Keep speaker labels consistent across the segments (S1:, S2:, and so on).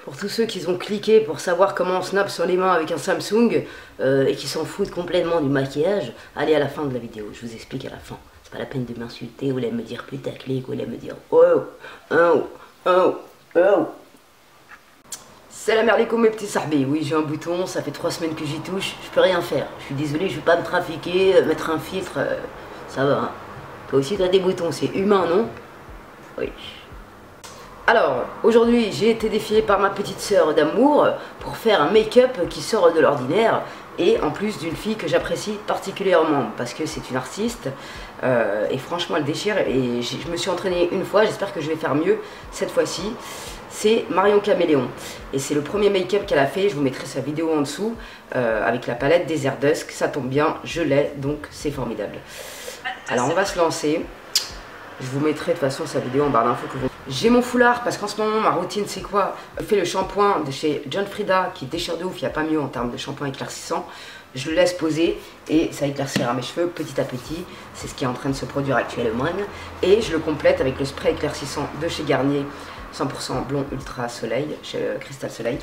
S1: Pour tous ceux qui ont cliqué pour savoir comment on snap sur les mains avec un Samsung et qui s'en foutent complètement du maquillage, allez à la fin de la vidéo, je vous explique à la fin. C'est pas la peine de m'insulter ou de me dire putaclic ou de me dire oh, oh, oh, oh. C'est la merde mes petits sarbés. Oui, j'ai un bouton, ça fait 3 semaines que j'y touche, je peux rien faire. Je suis désolé, je vais pas me trafiquer, mettre un filtre, ça va. Hein. Toi aussi t'as des boutons, c'est humain, non? Oui. Alors, aujourd'hui, j'ai été défiée par ma petite sœur d'amour pour faire un make-up qui sort de l'ordinaire et en plus d'une fille que j'apprécie particulièrement parce que c'est une artiste et franchement elle déchire et je me suis entraînée une fois, j'espère que je vais faire mieux cette fois-ci. C'est Marion Caméléon et c'est le premier make-up qu'elle a fait, je vous mettrai sa vidéo en dessous avec la palette Desert Dusk, ça tombe bien, je l'ai donc c'est formidable. Alors on va se lancer. Je vous mettrai de toute façon sa vidéo en barre d'infos que vous... J'ai mon foulard parce qu'en ce moment ma routine c'est quoi? Je fais le shampoing de chez John Frieda qui déchire de ouf, il n'y a pas mieux en termes de shampoing éclaircissant. Je le laisse poser et ça éclaircira mes cheveux petit à petit. C'est ce qui est en train de se produire actuellement. Et je le complète avec le spray éclaircissant de chez Garnier 100% blond ultra soleil, chez Cristal Soleil.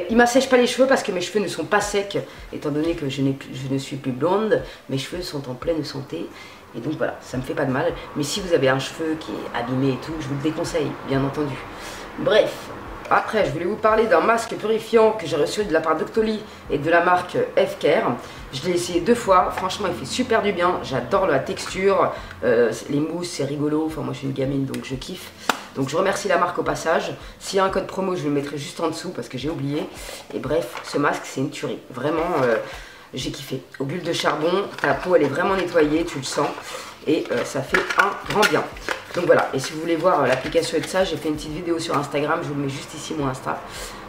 S1: Il m'assèche pas les cheveux parce que mes cheveux ne sont pas secs étant donné que je ne suis plus blonde. Mes cheveux sont en pleine santé. Et donc voilà, ça me fait pas de mal. Mais si vous avez un cheveu qui est abîmé et tout, je vous le déconseille, bien entendu. Bref, après je voulais vous parler d'un masque purifiant que j'ai reçu de la part d'Octoly et de la marque F-Care. Je l'ai essayé 2 fois, franchement il fait super du bien. J'adore la texture, les mousses, c'est rigolo. Enfin moi je suis une gamine donc je kiffe. Donc je remercie la marque au passage. S'il y a un code promo, je le mettrai juste en dessous parce que j'ai oublié. Et bref, ce masque c'est une tuerie. Vraiment... j'ai kiffé. Au bulles de charbon, ta peau elle est vraiment nettoyée, tu le sens. Et ça fait un grand bien. Donc voilà, et si vous voulez voir l'application et de ça, j'ai fait une petite vidéo sur Instagram, je vous le mets juste ici mon Insta.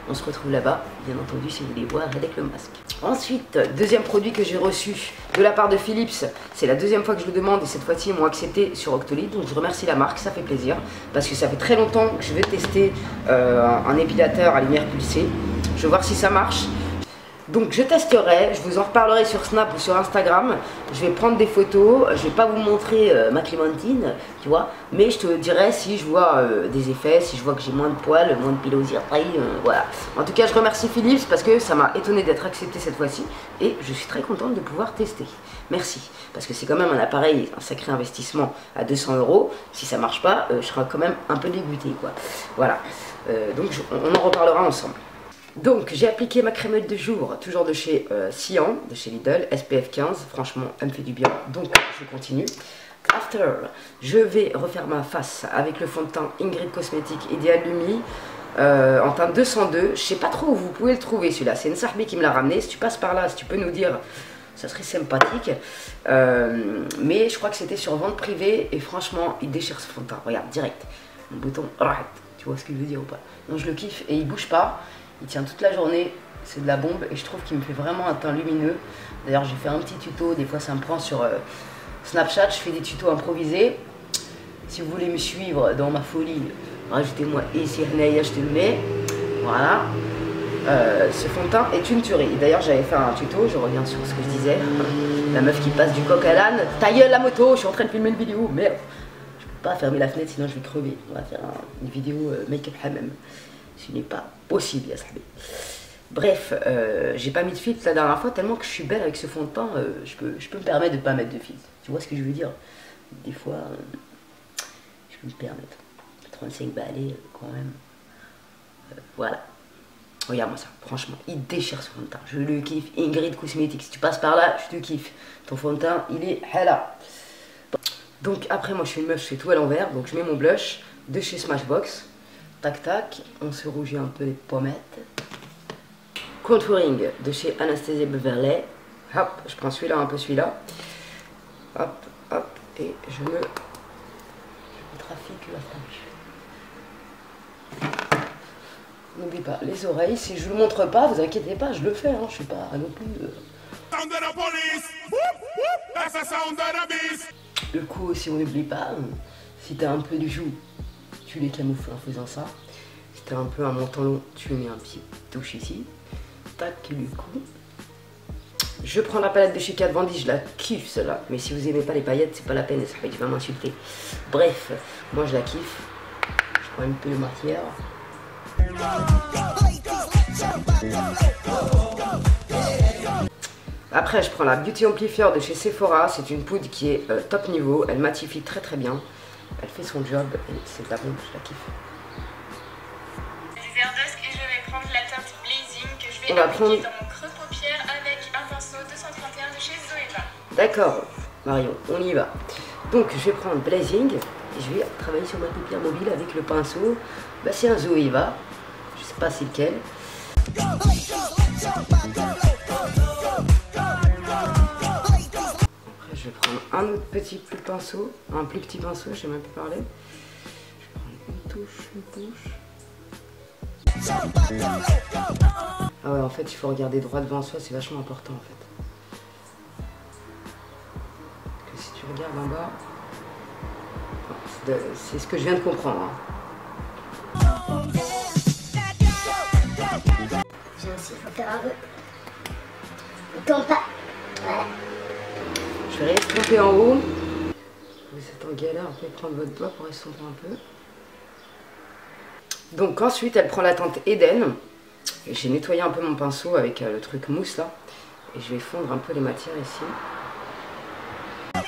S1: On se retrouve là-bas, bien entendu, si vous voulez voir avec le masque. Ensuite, deuxième produit que j'ai reçu de la part de Philips. C'est la deuxième fois que je le demande et cette fois-ci ils m'ont accepté sur Octoly. Donc je remercie la marque, ça fait plaisir. Parce que ça fait très longtemps que je vais tester un épilateur à lumière pulsée. Je vais voir si ça marche. Donc je testerai, je vous en reparlerai sur Snap ou sur Instagram. Je vais prendre des photos, je vais pas vous montrer ma clémentine, tu vois. Mais je te dirai si je vois des effets, si je vois que j'ai moins de poils, moins de pilosité, voilà. En tout cas je remercie Philips parce que ça m'a étonné d'être accepté cette fois-ci. Et je suis très contente de pouvoir tester. Merci. Parce que c'est quand même un appareil, un sacré investissement à 200 €. Si ça marche pas, je serai quand même un peu dégoûtée, quoi. Voilà. Donc on en reparlera ensemble. Donc j'ai appliqué ma crémeuse de jour, toujours de chez Cyan, de chez Lidl, SPF 15, franchement elle me fait du bien, donc je continue. After, je vais refaire ma face avec le fond de teint Ingrid Cosmetics Ideal Lumi, en teint 202, je sais pas trop où vous pouvez le trouver celui-là, c'est une sarbée qui me l'a ramené, si tu passes par là, si tu peux nous dire, ça serait sympathique, mais je crois que c'était sur vente privée et franchement il déchire ce fond de teint, regarde, direct, mon bouton, tu vois ce que je veux dire ou pas? Donc je le kiffe et il bouge pas. Il tient toute la journée, c'est de la bombe et je trouve qu'il me fait vraiment un teint lumineux. D'ailleurs j'ai fait un petit tuto, des fois ça me prend sur Snapchat, je fais des tutos improvisés. Si vous voulez me suivre dans ma folie, rajoutez-moi ici, je te le mets. Voilà. Ce fond de teint est une tuerie. D'ailleurs j'avais fait un tuto, je reviens sur ce que je disais. La meuf qui passe du coq à l'âne. Ta gueule la moto, je suis en train de filmer une vidéo, merde. Je peux pas fermer la fenêtre sinon je vais crever. On va faire une vidéo make-up hammam. Ce n'est pas possible, Yassabé. Bref, j'ai pas mis de filtre la dernière fois tellement que je suis belle avec ce fond de teint. Je peux me permettre de pas mettre de filtre. Tu vois ce que je veux dire? Des fois, je peux me permettre. 35 balais quand même. Voilà. Regarde-moi ça. Franchement, il déchire ce fond de teint. Je le kiffe. Ingrid Cosmetics. Si tu passes par là, je te kiffe. Ton fond de teint, il est hala. Donc après, moi, je suis une meuf, je fais tout à l'envers. Donc je mets mon blush de chez Smashbox. Tac tac, on se rougit un peu les pommettes. Contouring de chez Anastasia Beverly. Hop, je prends celui-là, un peu celui-là. Hop, hop, et je me trafique la frange. N'oublie pas, les oreilles, si je ne vous le montre pas, vous inquiétez pas, je le fais, hein, je suis pas non plus... Le cou aussi, on n'oublie pas, si t'as un peu de joue, tu les camoufles en faisant ça. Si t'as un peu un menton long, tu mets un petit touche ici. Tac, le cou. Je prends la palette de chez Kat Von D, je la kiffe celle-là. Mais si vous aimez pas les paillettes, c'est pas la peine, ça fait du mal m'insulter. Bref, moi je la kiffe. Je prends un peu de matière. Après, je prends la Beauty Amplifier de chez Sephora. C'est une poudre qui est top niveau. Elle matifie très très bien. Elle fait son job et c'est de la bombe, je la kiffe.
S2: Et je vais prendre la teinte Blazing que je vais appliquer dans mon creux paupière avec un pinceau 231 de chez Zoeva.
S1: D'accord, Marion, on y va. Donc, je vais prendre Blazing et je vais travailler sur ma paupière mobile avec le pinceau. Bah, c'est un Zoeva. Je sais pas c'est lequel. Je vais prendre un autre petit pinceau, un plus petit pinceau, je sais même plus parler. Je vais prendre une touche. Ah ouais, en fait, il faut regarder droit devant soi, c'est vachement important en fait. Parce que si tu regardes en bas, c'est ce que je viens de comprendre. Hein.
S3: Il faut faire un peu. Comme pas. Voilà.
S1: Je vais estomper en haut. Vous êtes en galère, vous pouvez prendre votre doigt pour estomper un peu. Donc ensuite, elle prend la teinte Eden. J'ai nettoyé un peu mon pinceau avec le truc mousse là. Et je vais fondre un peu les matières ici.
S2: Fin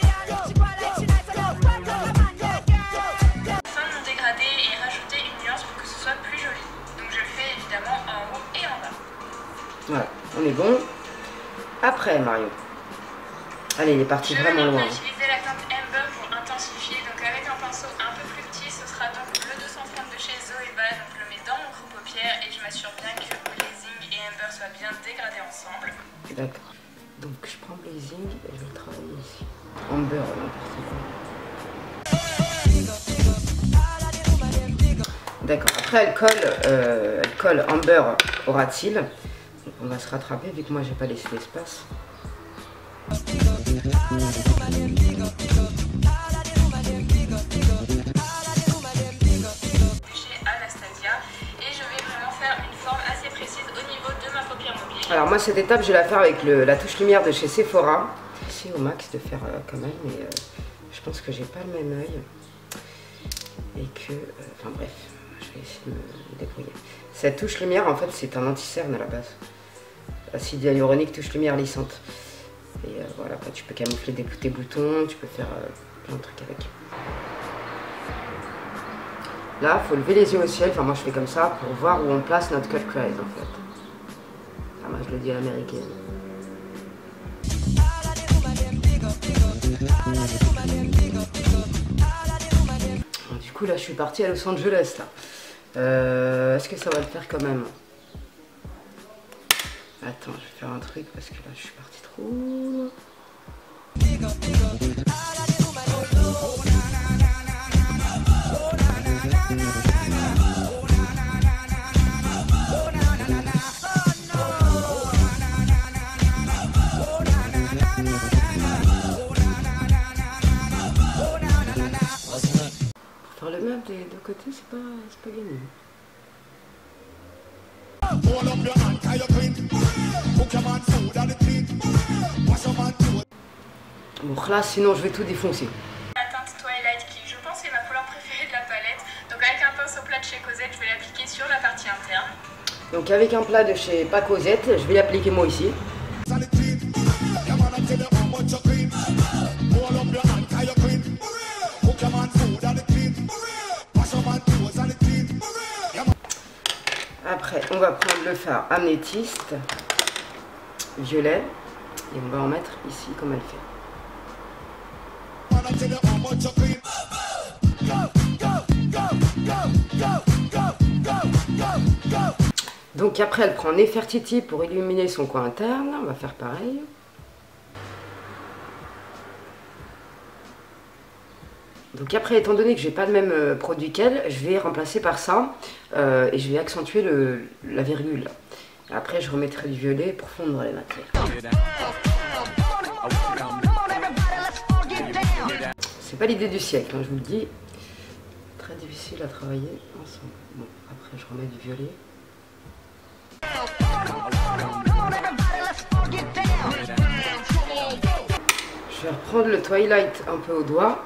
S2: de mon dégradé et rajouter une nuance pour que ce soit plus joli. Donc je le fais évidemment en haut et en bas.
S1: Voilà, on est bon. Après, Mario. Allez, il est parti vraiment loin.
S2: Je vais utiliser la teinte Amber pour intensifier. Donc avec un pinceau un peu plus petit, ce sera donc le 230 de chez Zoeva. Donc je le mets dans mon creux paupière et je m'assure bien que Blazing et Amber soient bien dégradés ensemble.
S1: D'accord. Donc je prends Blazing et je vais le travailler ici. Amber, n'importe quoi. D'accord. Après elle colle Amber au ras de cils. Donc on va se rattraper vu que moi j'ai pas laissé l'espace. Alors moi cette étape je vais la faire avec la touche lumière de chez Sephora. J'essaie au max de faire quand même, mais je pense que j'ai pas le même œil. Et que, enfin bref, je vais essayer de me débrouiller. Cette touche lumière en fait c'est un anti-cerne à la base. Acide hyaluronique, touche lumière lissante. Et voilà, tu peux camoufler tes boutons, tu peux faire plein de trucs avec. Là, il faut lever les yeux au ciel, enfin moi je fais comme ça pour voir où on place notre cut crease en fait. Ah, moi je le dis à l'américaine. Du coup là je suis partie à Los Angeles là. Est-ce que ça va le faire quand même? Attends, je vais faire un truc parce que là je suis partie trop loin. Pour faire le même des deux côtés, c'est pas gagné. Bon là sinon je vais tout défoncer.
S2: La teinte Twilight qui je pense est ma couleur préférée de la palette. Donc avec un pinceau plat de chez Cosette je vais l'appliquer sur la partie interne.
S1: Donc avec un plat de chez pas Cosette, je vais l'appliquer moi ici. Après, on va prendre le fard améthyste, violet, et on va en mettre ici comme elle fait. Donc après, elle prend Nefertiti pour illuminer son coin interne. On va faire pareil. Donc après, étant donné que j'ai pas le même produit qu'elle, je vais remplacer par ça et je vais accentuer la virgule. Après, je remettrai du violet pour fondre les matières. C'est pas l'idée du siècle, hein, je vous le dis. Très difficile à travailler ensemble. Bon, après, je remets du violet. Je vais reprendre le Twilight un peu au doigt.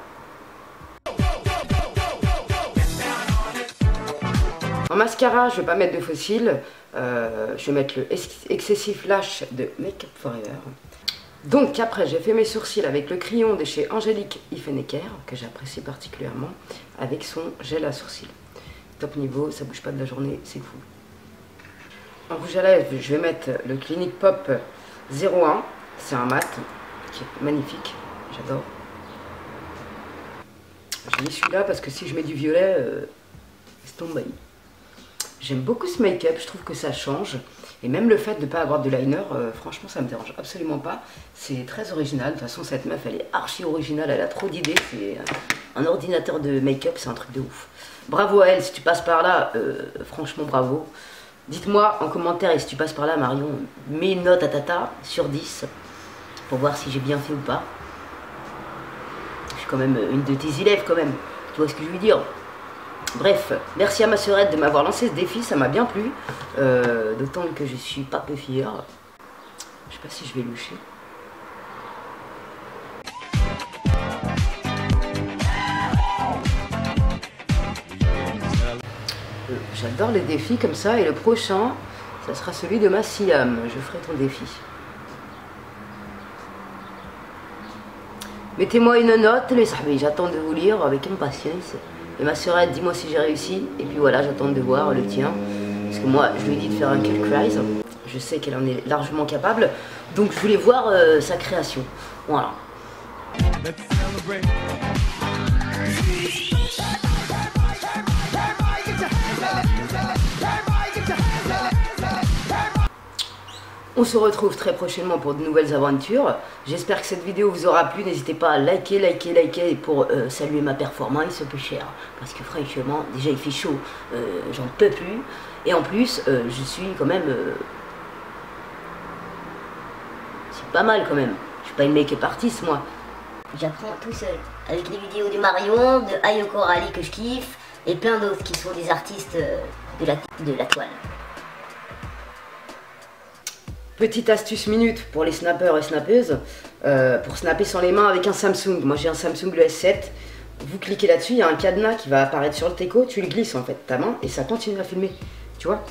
S1: En mascara, je vais pas mettre de fossile. Je vais mettre le Excessive Lash de Make Up Forever. Donc après, j'ai fait mes sourcils avec le crayon de chez Angélique Ifenecker, que j'apprécie particulièrement, avec son gel à sourcils. Top niveau, ça bouge pas de la journée, c'est cool. En rouge à lèvres, je vais mettre le Clinique Pop 01. C'est un mat qui est magnifique, j'adore. J'ai mis celui-là parce que si je mets du violet, c'est tombé. J'aime beaucoup ce make-up, je trouve que ça change. Et même le fait de ne pas avoir de liner, franchement ça me dérange absolument pas. C'est très original, de toute façon cette meuf elle est archi originale, elle a trop d'idées. C'est un ordinateur de make-up, c'est un truc de ouf. Bravo à elle, si tu passes par là, franchement bravo. Dites-moi en commentaire, et si tu passes par là Marion, mets une note à Tata sur 10 pour voir si j'ai bien fait ou pas. Je suis quand même une de tes élèves quand même, tu vois ce que je veux dire. Bref, merci à ma sœurette de m'avoir lancé ce défi, ça m'a bien plu. D'autant que je suis pas peu fière. Je sais pas si je vais loucher. J'adore les défis comme ça et le prochain, ça sera celui de ma Siam. Je ferai ton défi. Mettez-moi une note, les amis, j'attends de vous lire avec impatience. Et ma sœurette, dis-moi si j'ai réussi. Et puis voilà, j'attends de voir le tien. Parce que moi, je lui ai dit de faire un kill cries. Je sais qu'elle en est largement capable. Donc je voulais voir sa création. Voilà. On se retrouve très prochainement pour de nouvelles aventures. J'espère que cette vidéo vous aura plu. N'hésitez pas à liker pour saluer ma performance peu cher. Parce que franchement, déjà il fait chaud, j'en peux plus. Et en plus, je suis quand même... c'est pas mal quand même. Je suis pas une make-up artiste moi.
S3: J'apprends tout seul. Avec les vidéos de Marion, de Ayoko Rally que je kiffe. Et plein d'autres qui sont des artistes de la toile.
S1: Petite astuce minute pour les snappeurs et snappeuses, pour snapper sans les mains avec un Samsung. Moi j'ai un Samsung le S7, vous cliquez là-dessus, il y a un cadenas qui va apparaître sur le teco, tu le glisses en fait ta main et ça continue à filmer, tu vois.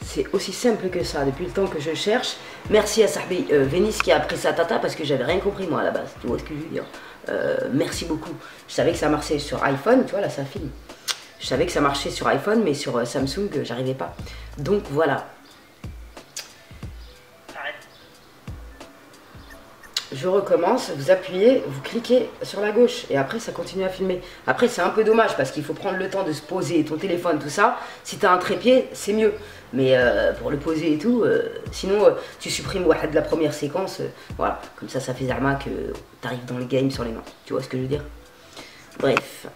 S1: C'est aussi simple que ça, depuis le temps que je cherche. Merci à Sahbi Vénice qui a appris ça à Tata parce que j'avais rien compris moi à la base, tu vois ce que je veux dire. Merci beaucoup. Je savais que ça marchait sur iPhone, tu vois là ça filme. Je savais que ça marchait sur iPhone mais sur Samsung j'arrivais pas. Donc voilà. Je recommence, vous appuyez, vous cliquez sur la gauche et après ça continue à filmer. Après c'est un peu dommage parce qu'il faut prendre le temps de se poser ton téléphone, tout ça. Si tu as un trépied, c'est mieux. Mais pour le poser et tout, sinon tu supprimes de la première séquence. Voilà, comme ça fait zama que tu arrives dans le game sur les mains. Tu vois ce que je veux dire? Bref.